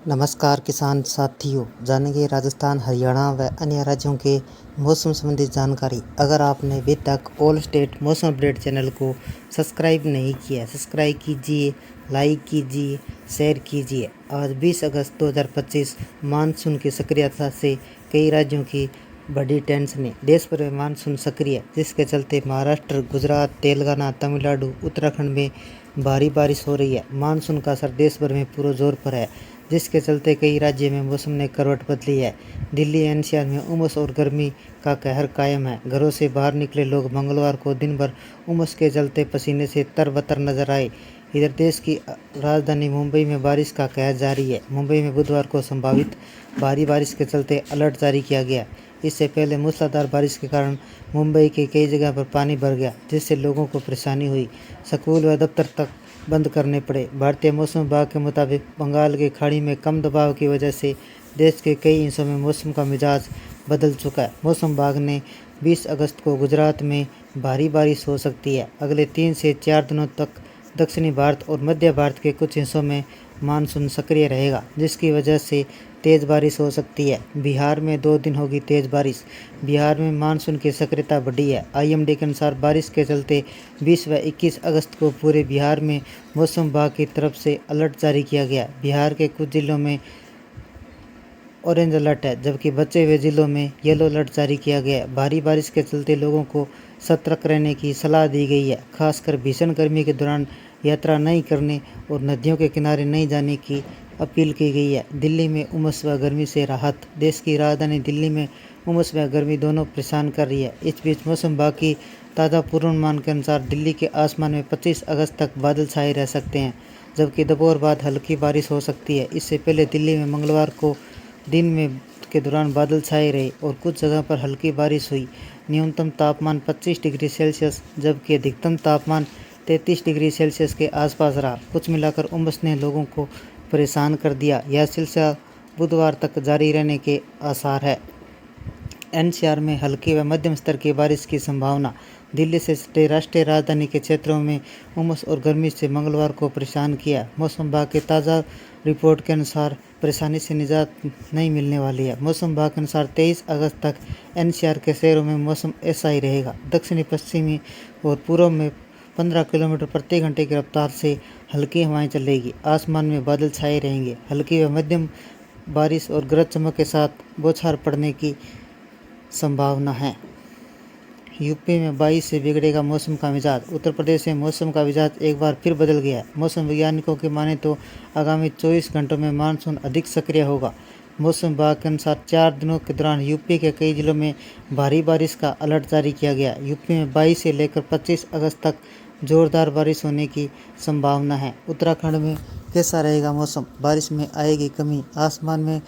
नमस्कार किसान साथियों, जानेंगे राजस्थान, हरियाणा व अन्य राज्यों के मौसम संबंधी जानकारी। अगर आपने अभी तक ऑल स्टेट मौसम अपडेट चैनल को सब्सक्राइब नहीं किया, सब्सक्राइब कीजिए, लाइक कीजिए, शेयर कीजिए। आज 20 अगस्त 2025 मानसून की सक्रियता से कई राज्यों की बड़ी टेंशन है। देश भर में मानसून सक्रिय, जिसके चलते महाराष्ट्र, गुजरात, तेलंगाना, तमिलनाडु, उत्तराखंड में भारी बारिश हो रही है। मानसून का असर देश भर में पूरे जोर पर है, जिसके चलते कई राज्यों में मौसम ने करवट बदली है। दिल्ली एनसीआर में उमस और गर्मी का कहर कायम है। घरों से बाहर निकले लोग मंगलवार को दिन भर उमस के चलते पसीने से तरबतर नजर आए। इधर देश की राजधानी मुंबई में बारिश का कहर जारी है। मुंबई में बुधवार को संभावित भारी बारिश के चलते अलर्ट जारी किया गया। इससे पहले मूसलाधार बारिश के कारण मुंबई के कई जगह पर पानी भर गया, जिससे लोगों को परेशानी हुई। स्कूल व दफ्तर तक बंद करने पड़े। भारतीय मौसम विभाग के मुताबिक बंगाल की खाड़ी में कम दबाव की वजह से देश के कई हिस्सों में मौसम का मिजाज बदल चुका है। मौसम विभाग ने 20 अगस्त को गुजरात में भारी बारिश हो सकती है। अगले 3 से 4 दिनों तक दक्षिणी भारत और मध्य भारत के कुछ हिस्सों में मानसून सक्रिय रहेगा, जिसकी वजह से तेज़ बारिश हो सकती है। बिहार में 2 दिन होगी तेज़ बारिश। बिहार में मानसून की सक्रियता बढ़ी है। आईएमडी के अनुसार बारिश के चलते 20 व 21 अगस्त को पूरे बिहार में मौसम विभाग की तरफ से अलर्ट जारी किया गया। बिहार के कुछ जिलों में ऑरेंज अलर्ट है, जबकि बचे हुए जिलों में येलो अलर्ट जारी किया गया है। भारी बारिश के चलते लोगों को सतर्क रहने की सलाह दी गई है। खासकर भीषण गर्मी के दौरान यात्रा नहीं करने और नदियों के किनारे नहीं जाने की अपील की गई है। दिल्ली में उमस व गर्मी से राहत। देश की राजधानी दिल्ली में उमस व गर्मी दोनों परेशान कर रही है। इस बीच मौसम विभाग की ताज़ा पूर्वानुमान के अनुसार दिल्ली के आसमान में 25 अगस्त तक बादल छाए रह सकते हैं, जबकि दोपहर बाद हल्की बारिश हो सकती है। इससे पहले दिल्ली में मंगलवार को दिन में के दौरान बादल छाए रहे और कुछ जगह पर हल्की बारिश हुई। न्यूनतम तापमान 25 डिग्री सेल्सियस जबकि अधिकतम तापमान 33 डिग्री सेल्सियस के आसपास रहा। कुछ मिलाकर उमस ने लोगों को परेशान कर दिया। यह सिलसिला बुधवार तक जारी रहने के आसार है। एनसीआर में हल्की व मध्यम स्तर की बारिश की संभावना। दिल्ली से सटे राष्ट्रीय राजधानी के क्षेत्रों में उमस और गर्मी से मंगलवार को परेशान किया। मौसम विभाग की ताज़ा रिपोर्ट के अनुसार परेशानी से निजात नहीं मिलने वाली है। मौसम विभाग के अनुसार 23 अगस्त तक एनसीआर के शहरों में मौसम ऐसा ही रहेगा। दक्षिणी पश्चिमी और पूर्व में 15 किलोमीटर प्रति घंटे की रफ्तार से हल्की हवाएं चलेगी। आसमान में बादल छाए रहेंगे। हल्की व मध्यम बारिश और गरज चमक के साथ बौछार पड़ने की संभावना है। यूपी में 22 से बिगड़ेगा मौसम का मिजाज। उत्तर प्रदेश में मौसम का मिजाज एक बार फिर बदल गया है। मौसम वैज्ञानिकों की माने तो आगामी 24 घंटों में मानसून अधिक सक्रिय होगा। मौसम विभाग के अनुसार 4 दिनों के दौरान यूपी के कई जिलों में भारी बारिश का अलर्ट जारी किया गया। यूपी में 22 से लेकर 25 अगस्त तक जोरदार बारिश होने की संभावना है। उत्तराखंड में कैसा रहेगा मौसम? बारिश में आएगी कमी। आसमान में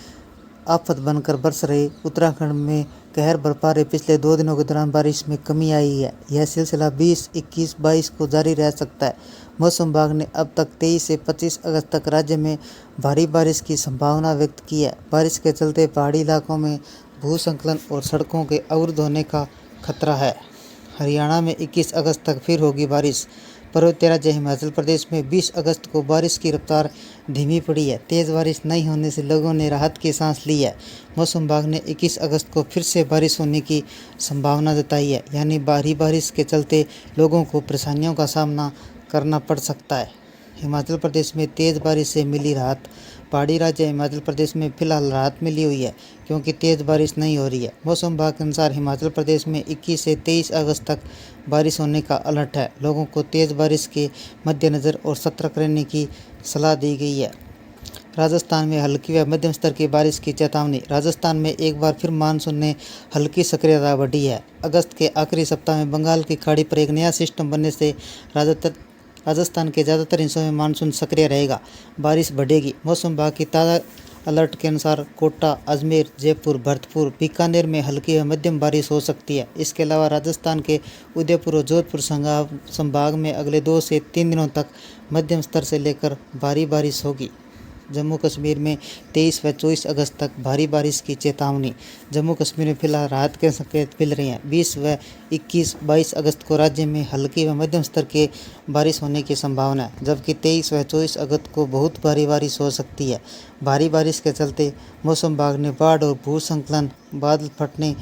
आफत बनकर बरस रहे। उत्तराखंड में कहर बरपा रहे। पिछले 2 दिनों के दौरान बारिश में कमी आई है। यह सिलसिला 20, 21, 22 को जारी रह सकता है। मौसम विभाग ने अब तक 23 से 25 अगस्त तक राज्य में भारी बारिश की संभावना व्यक्त की है। बारिश के चलते पहाड़ी इलाकों में भूस्खलन और सड़कों के अवरुद्ध होने का खतरा है। हरियाणा में 21 अगस्त तक फिर होगी बारिश। पर्वतीय राज्य हिमाचल प्रदेश में 20 अगस्त को बारिश की रफ्तार धीमी पड़ी है। तेज़ बारिश नहीं होने से लोगों ने राहत की सांस ली है। मौसम विभाग ने 21 अगस्त को फिर से बारिश होने की संभावना जताई है, यानी भारी बारिश के चलते लोगों को परेशानियों का सामना करना पड़ सकता है। हिमाचल प्रदेश में तेज़ बारिश से मिली राहत। पहाड़ी राज्य हिमाचल प्रदेश में फिलहाल राहत मिली हुई है, क्योंकि तेज़ बारिश नहीं हो रही है। मौसम विभाग के अनुसार हिमाचल प्रदेश में 21 से 23 अगस्त तक बारिश होने का अलर्ट है। लोगों को तेज़ बारिश के मद्देनज़र और सतर्क रहने की सलाह दी गई है। राजस्थान में हल्की व मध्यम स्तर की बारिश की चेतावनी। राजस्थान में एक बार फिर मानसून ने हल्की सक्रियता बढ़ी है। अगस्त के आखिरी सप्ताह में बंगाल की खाड़ी पर एक नया सिस्टम बनने से राजस्थान के ज़्यादातर हिस्सों में मानसून सक्रिय रहेगा। बारिश बढ़ेगी। मौसम विभाग की ताज़ा अलर्ट के अनुसार कोटा, अजमेर, जयपुर, भरतपुर, बीकानेर में हल्की व मध्यम बारिश हो सकती है। इसके अलावा राजस्थान के उदयपुर और जोधपुर संभाग में अगले 2 से 3 दिनों तक मध्यम स्तर से लेकर भारी बारिश होगी। जम्मू कश्मीर में 23 व 24 अगस्त तक भारी बारिश की चेतावनी। जम्मू कश्मीर में फिलहाल राहत के संकेत मिल रहे हैं। 20 व 21-22 अगस्त को राज्य में हल्की व मध्यम स्तर के बारिश होने की संभावना है, जबकि 23 व 24 अगस्त को बहुत भारी बारिश हो सकती है। भारी बारिश के चलते मौसम विभाग ने बाढ़ और भूस्खलन, बादल फटने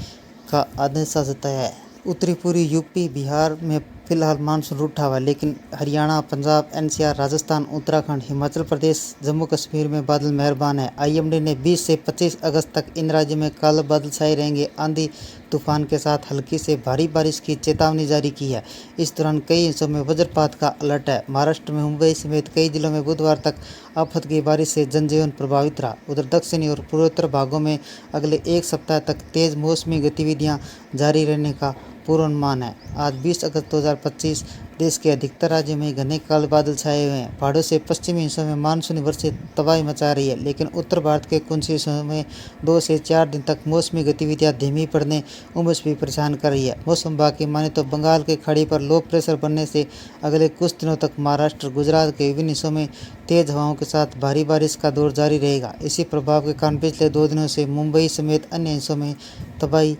का अंदेशा जताया है। उत्तरी पूर्वी यूपी, बिहार में फिलहाल मानसून रूठा हुआ है, लेकिन हरियाणा, पंजाब, एनसीआर, राजस्थान, उत्तराखंड, हिमाचल प्रदेश, जम्मू कश्मीर में बादल मेहरबान है। आईएमडी ने 20 से 25 अगस्त तक इन राज्यों में काले बादल छाए रहेंगे। आंधी तूफान के साथ हल्की से भारी बारिश की चेतावनी जारी की है। इस दौरान कई हिस्सों में वज्रपात का अलर्ट है। महाराष्ट्र में मुंबई समेत कई जिलों में बुधवार तक आफत की बारिश से जनजीवन प्रभावित रहा। उधर दक्षिणी और पूर्वोत्तर भागों में अगले एक सप्ताह तक तेज मौसमी गतिविधियां जारी रहने का पूर्वानुमान है। आज 20 अगस्त 2025 देश के अधिकतर राज्यों में घने काले बादल छाए हुए हैं। पहाड़ों से पश्चिमी हिस्सों में मानसूनी वर्षा तबाही मचा रही है, लेकिन उत्तर भारत के कुछ हिस्सों में 2 से 4 दिन तक मौसमी गतिविधियां धीमी पड़ने उमस भी परेशान कर रही है। मौसम विभाग की माने तो बंगाल की खाड़ी पर लो प्रेशर बनने से अगले कुछ दिनों तक महाराष्ट्र, गुजरात के विभिन्न हिस्सों में तेज हवाओं के साथ भारी बारिश का दौर जारी रहेगा। इसी प्रभाव के कारण पिछले 2 दिनों से मुंबई समेत अन्य हिस्सों में तबाही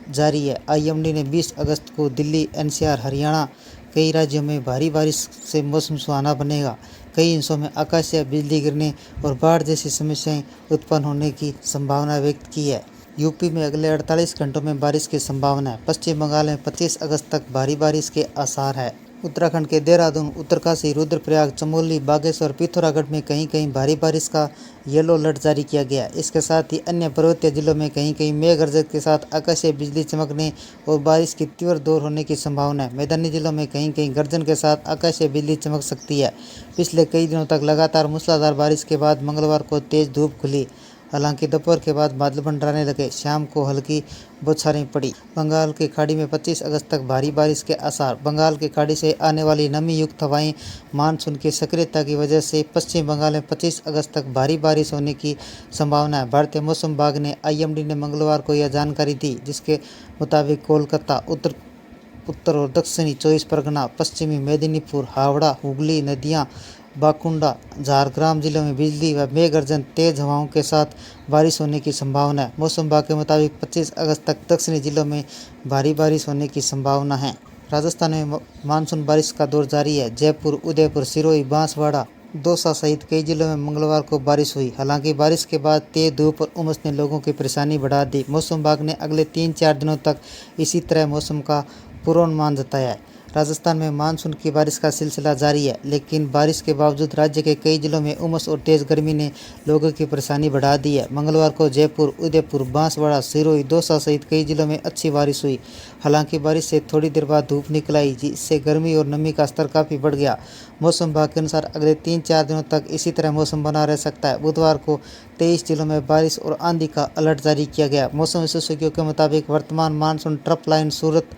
जारी है। आईएमडी ने 20 अगस्त को दिल्ली, एनसीआर, हरियाणा कई राज्यों में भारी बारिश से मौसम सुहाना बनेगा। कई हिस्सों में आकाशीय बिजली गिरने और बाढ़ जैसी समस्याएं उत्पन्न होने की संभावना व्यक्त की है। यूपी में अगले 48 घंटों में बारिश की संभावना है। पश्चिम बंगाल में 25 अगस्त तक भारी बारिश के आसार है। उत्तराखंड के देहरादून, उत्तरकाशी, रुद्रप्रयाग, चमोली, बागेश्वर, पिथौरागढ़ में कहीं कहीं भारी बारिश का येलो अलर्ट जारी किया गया। इसके साथ ही अन्य पर्वतीय जिलों में कहीं कहीं मेघ गर्जन के साथ आकाशीय बिजली चमकने और बारिश की तीव्र दौर होने की संभावना है। मैदानी जिलों में कहीं कहीं गर्जन के साथ आकाशीय बिजली चमक सकती है। पिछले कई दिनों तक लगातार मूसलाधार बारिश के बाद मंगलवार को तेज धूप खुली। हालांकि दोपहर के बाद बादल मंडराने लगे। शाम को हल्की बौछारें पड़ी। बंगाल की खाड़ी में 25 अगस्त तक भारी बारिश के आसार। बंगाल की खाड़ी से आने वाली नमी युक्त हवाएं मानसून की सक्रियता की वजह से पश्चिम बंगाल में 25 अगस्त तक भारी बारिश होने की संभावना है। भारतीय मौसम विभाग ने आईएमडी ने मंगलवार को यह जानकारी दी, जिसके मुताबिक कोलकाता, उत्तर और दक्षिणी 24 परगना, पश्चिमी मेदिनीपुर, हावड़ा, हुगली, नदियाँ, बांकुड़ा, झारग्राम जिलों में बिजली व मेघ गर्जन, तेज हवाओं के साथ बारिश होने की संभावना है। मौसम विभाग के मुताबिक 25 अगस्त तक दक्षिणी जिलों में भारी बारिश होने की संभावना है। राजस्थान में मानसून बारिश का दौर जारी है। जयपुर, उदयपुर, सिरोही, बांसवाड़ा, दौसा सहित कई जिलों में मंगलवार को बारिश हुई। हालांकि बारिश के बाद तेज धूप और उमस ने लोगों की परेशानी बढ़ा दी। मौसम विभाग ने अगले 3-4 दिनों तक इसी तरह मौसम का पूर्वानुमान जताया है। राजस्थान में मानसून की बारिश का सिलसिला जारी है, लेकिन बारिश के बावजूद राज्य के कई जिलों में उमस और तेज गर्मी ने लोगों की परेशानी बढ़ा दी है। मंगलवार को जयपुर, उदयपुर, बांसवाड़ा, सिरोही, दौसा सहित कई जिलों में अच्छी बारिश हुई। हालांकि बारिश से थोड़ी देर बाद धूप निकल आई, जिससे गर्मी और नमी का स्तर काफ़ी बढ़ गया। मौसम विभाग के अनुसार अगले 3-4 दिनों तक इसी तरह मौसम बना रह सकता है। बुधवार को 23 जिलों में बारिश और आंधी का अलर्ट जारी किया गया। मौसम विशेषज्ञों के मुताबिक वर्तमान मानसून ट्रफ लाइन सूरत,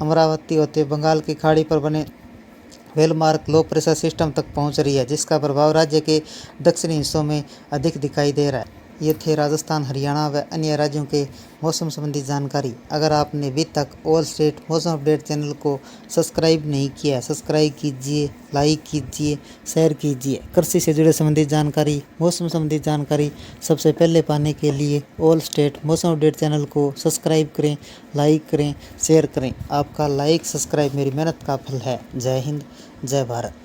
अमरावती होते बंगाल की खाड़ी पर बने वेलमार्क लो प्रेशर सिस्टम तक पहुंच रही है, जिसका प्रभाव राज्य के दक्षिणी हिस्सों में अधिक दिखाई दे रहा है। ये थे राजस्थान, हरियाणा व अन्य राज्यों के मौसम संबंधी जानकारी। अगर आपने अभी तक ऑल स्टेट मौसम अपडेट चैनल को सब्सक्राइब नहीं किया है, सब्सक्राइब कीजिए, लाइक कीजिए, शेयर कीजिए। कृषि से जुड़े संबंधित जानकारी, मौसम संबंधी जानकारी सबसे पहले पाने के लिए ऑल स्टेट मौसम अपडेट चैनल को सब्सक्राइब करें, लाइक करें, शेयर करें। आपका लाइक, सब्सक्राइब मेरी मेहनत का फल है। जय हिंद, जय भारत।